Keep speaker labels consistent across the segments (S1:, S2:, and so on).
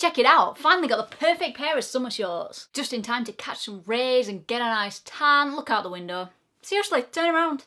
S1: Check it out, finally got the perfect pair of summer shorts. Just in time to catch some rays and get a nice tan. Look out the window. Seriously, turn around.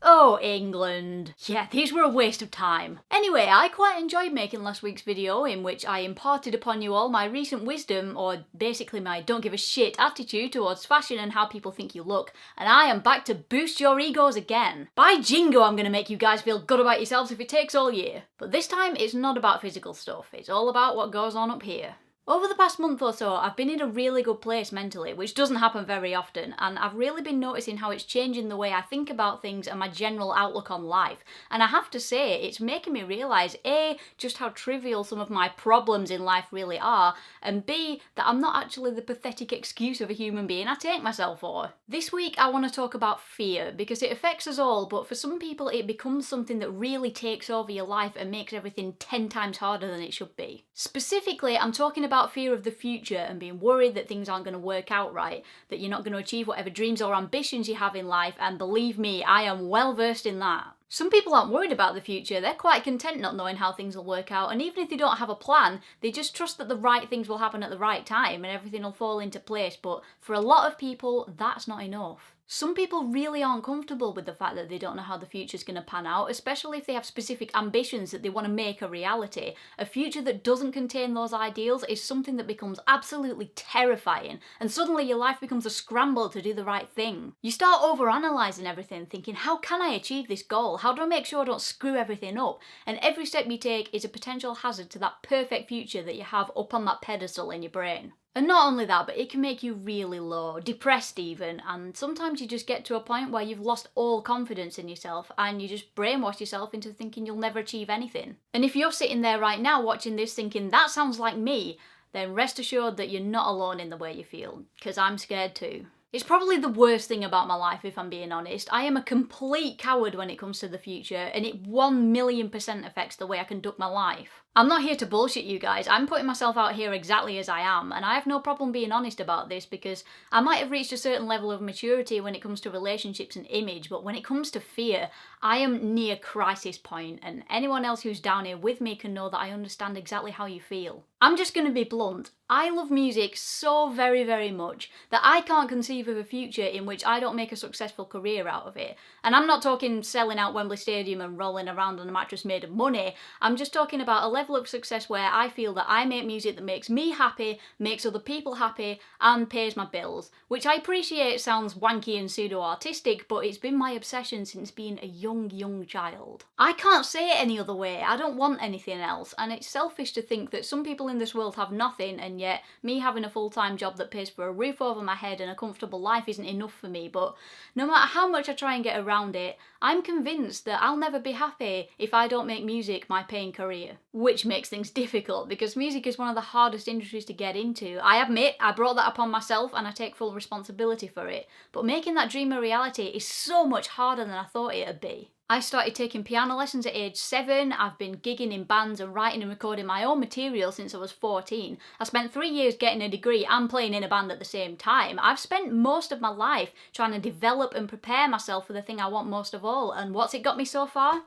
S1: Oh, England. Yeah, these were a waste of time. Anyway, I quite enjoyed making last week's video in which I imparted upon you all my recent wisdom, or basically my don't give a shit attitude towards fashion and how people think you look, and I am back to boost your egos again. By jingo, I'm gonna make you guys feel good about yourselves if it takes all year. But this time, it's not about physical stuff, it's all about what goes on up here. Over the past month or so, I've been in a really good place mentally, which doesn't happen very often, and I've really been noticing how it's changing the way I think about things and my general outlook on life. And I have to say, it's making me realise A, just how trivial some of my problems in life really are, and B, that I'm not actually the pathetic excuse of a human being I take myself for. This week I want to talk about fear, because it affects us all, but for some people it becomes something that really takes over your life and makes everything 10 times harder than it should be. Specifically, I'm talking about fear of the future and being worried that things aren't going to work out right, that you're not going to achieve whatever dreams or ambitions you have in life, and believe me, I am well versed in that. Some people aren't worried about the future, they're quite content not knowing how things will work out, and even if they don't have a plan, they just trust that the right things will happen at the right time and everything will fall into place. But for a lot of people, that's not enough. Some people really aren't comfortable with the fact that they don't know how the future's going to pan out, especially if they have specific ambitions that they want to make a reality. A future that doesn't contain those ideals is something that becomes absolutely terrifying, and suddenly your life becomes a scramble to do the right thing. You start overanalyzing everything, thinking, how can I achieve this goal? How do I make sure I don't screw everything up? And every step you take is a potential hazard to that perfect future that you have up on that pedestal in your brain. And not only that, but it can make you really low, depressed even, and sometimes you just get to a point where you've lost all confidence in yourself and you just brainwash yourself into thinking you'll never achieve anything. And if you're sitting there right now watching this thinking, that sounds like me, then rest assured that you're not alone in the way you feel, because I'm scared too. It's probably the worst thing about my life, if I'm being honest. I am a complete coward when it comes to the future, and it 1,000,000% affects the way I conduct my life. I'm not here to bullshit you guys, I'm putting myself out here exactly as I am, and I have no problem being honest about this because I might have reached a certain level of maturity when it comes to relationships and image, but when it comes to fear, I am near crisis point, and anyone else who's down here with me can know that I understand exactly how you feel. I'm just gonna be blunt. I love music so very, very much that I can't conceive of a future in which I don't make a successful career out of it. And I'm not talking selling out Wembley Stadium and rolling around on a mattress made of money. I'm just talking about a level of success where I feel that I make music that makes me happy, makes other people happy, and pays my bills. Which I appreciate sounds wanky and pseudo-artistic, but it's been my obsession since being a young child. I can't say it any other way, I don't want anything else, and it's selfish to think that some people in this world have nothing, and yet me having a full-time job that pays for a roof over my head and a comfortable life isn't enough for me. But no matter how much I try and get around it, I'm convinced that I'll never be happy if I don't make music my paying career. Which makes things difficult because music is one of the hardest industries to get into. I admit I brought that upon myself and I take full responsibility for it, but making that dream a reality is so much harder than I thought it'd be. I started taking piano lessons at age 7, I've been gigging in bands and writing and recording my own material since I was 14. I spent 3 years getting a degree and playing in a band at the same time. I've spent most of my life trying to develop and prepare myself for the thing I want most of all, and what's it got me so far?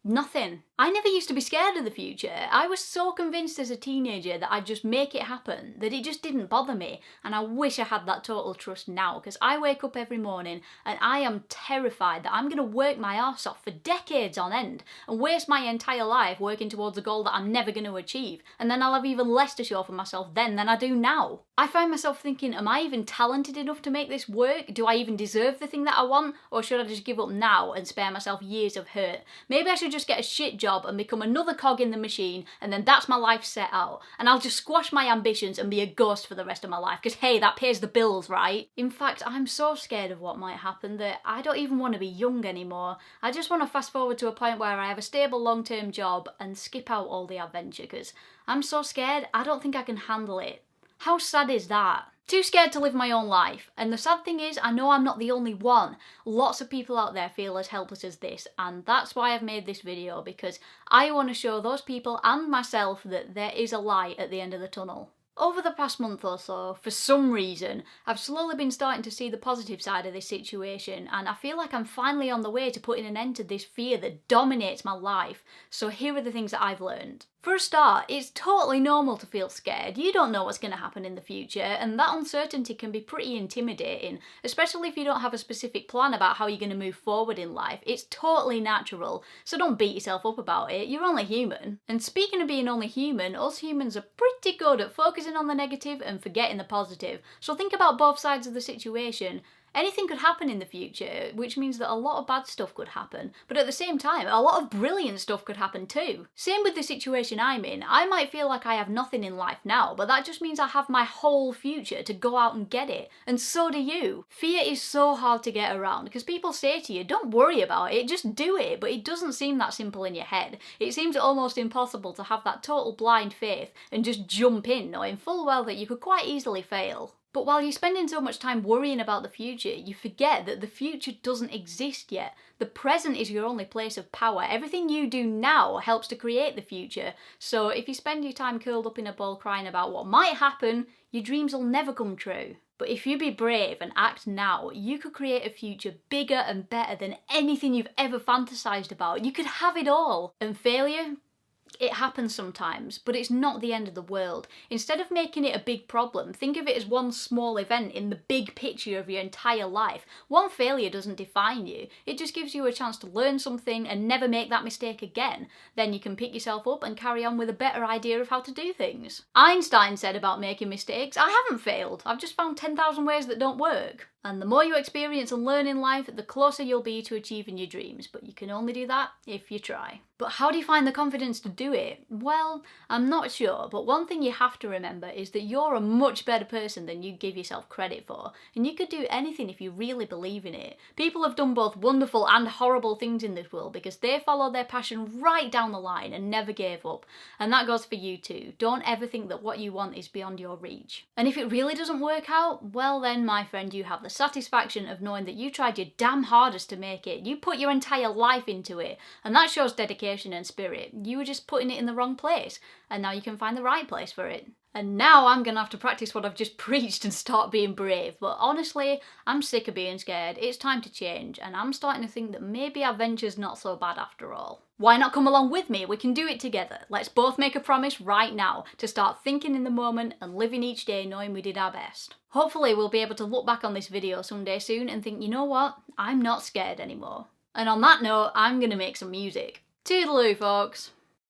S1: Nothing. I never used to be scared of the future. I was so convinced as a teenager that I'd just make it happen, that it just didn't bother me, and I wish I had that total trust now, because I wake up every morning and I am terrified that I'm going to work my arse off for decades on end and waste my entire life working towards a goal that I'm never going to achieve, and then I'll have even less to show for myself then than I do now. I find myself thinking, am I even talented enough to make this work? Do I even deserve the thing that I want? Or should I just give up now and spare myself years of hurt? Maybe I should just get a shit job and become another cog in the machine, and then that's my life set out, and I'll just squash my ambitions and be a ghost for the rest of my life, because hey, that pays the bills, right? In fact, I'm so scared of what might happen that I don't even want to be young anymore. I just want to fast forward to a point where I have a stable long-term job and skip out all the adventure, because I'm so scared I don't think I can handle it. How sad is that? Too scared to live my own life, and the sad thing is I know I'm not the only one. Lots of people out there feel as helpless as this, and that's why I've made this video, because I want to show those people and myself that there is a light at the end of the tunnel. Over the past month or so, for some reason, I've slowly been starting to see the positive side of this situation, and I feel like I'm finally on the way to putting an end to this fear that dominates my life. So here are the things that I've learned. For a start, it's totally normal to feel scared. You don't know what's going to happen in the future, and that uncertainty can be pretty intimidating, especially if you don't have a specific plan about how you're going to move forward in life. It's totally natural, so don't beat yourself up about it. You're only human. And speaking of being only human, us humans are pretty good at focusing on the negative and forgetting the positive. So think about both sides of the situation. Anything could happen in the future, which means that a lot of bad stuff could happen, but at the same time, a lot of brilliant stuff could happen too. Same with the situation I'm in. I might feel like I have nothing in life now, but that just means I have my whole future to go out and get it, and so do you. Fear is so hard to get around, because people say to you, don't worry about it, just do it, but it doesn't seem that simple in your head. It seems almost impossible to have that total blind faith and just jump in, knowing full well that you could quite easily fail. But while you're spending so much time worrying about the future, you forget that the future doesn't exist yet. The present is your only place of power. Everything you do now helps to create the future. So if you spend your time curled up in a ball crying about what might happen, your dreams will never come true. But if you be brave and act now, you could create a future bigger and better than anything you've ever fantasized about. You could have it all. And failure? It happens sometimes, but it's not the end of the world. Instead of making it a big problem, think of it as one small event in the big picture of your entire life. One failure doesn't define you. It just gives you a chance to learn something and never make that mistake again. Then you can pick yourself up and carry on with a better idea of how to do things. Einstein said about making mistakes, I haven't failed. I've just found 10,000 ways that don't work. And the more you experience and learn in life, the closer you'll be to achieving your dreams. But you can only do that if you try. But how do you find the confidence to do it? Well, I'm not sure, but one thing you have to remember is that you're a much better person than you give yourself credit for. And you could do anything if you really believe in it. People have done both wonderful and horrible things in this world because they followed their passion right down the line and never gave up. And that goes for you too. Don't ever think that what you want is beyond your reach. And if it really doesn't work out, well then, my friend, you have the satisfaction of knowing that you tried your damn hardest to make it. You put your entire life into it, and that shows dedication and spirit. You were just putting it in the wrong place, and now you can find the right place for it. And now I'm gonna have to practice what I've just preached and start being brave. But honestly, I'm sick of being scared. It's time to change, and I'm starting to think that maybe adventure's not so bad after all. Why not come along with me? We can do it together. Let's both make a promise right now to start thinking in the moment and living each day knowing we did our best. Hopefully we'll be able to look back on this video someday soon and think, you know what? I'm not scared anymore. And on that note, I'm gonna make some music. Toodaloo, folks.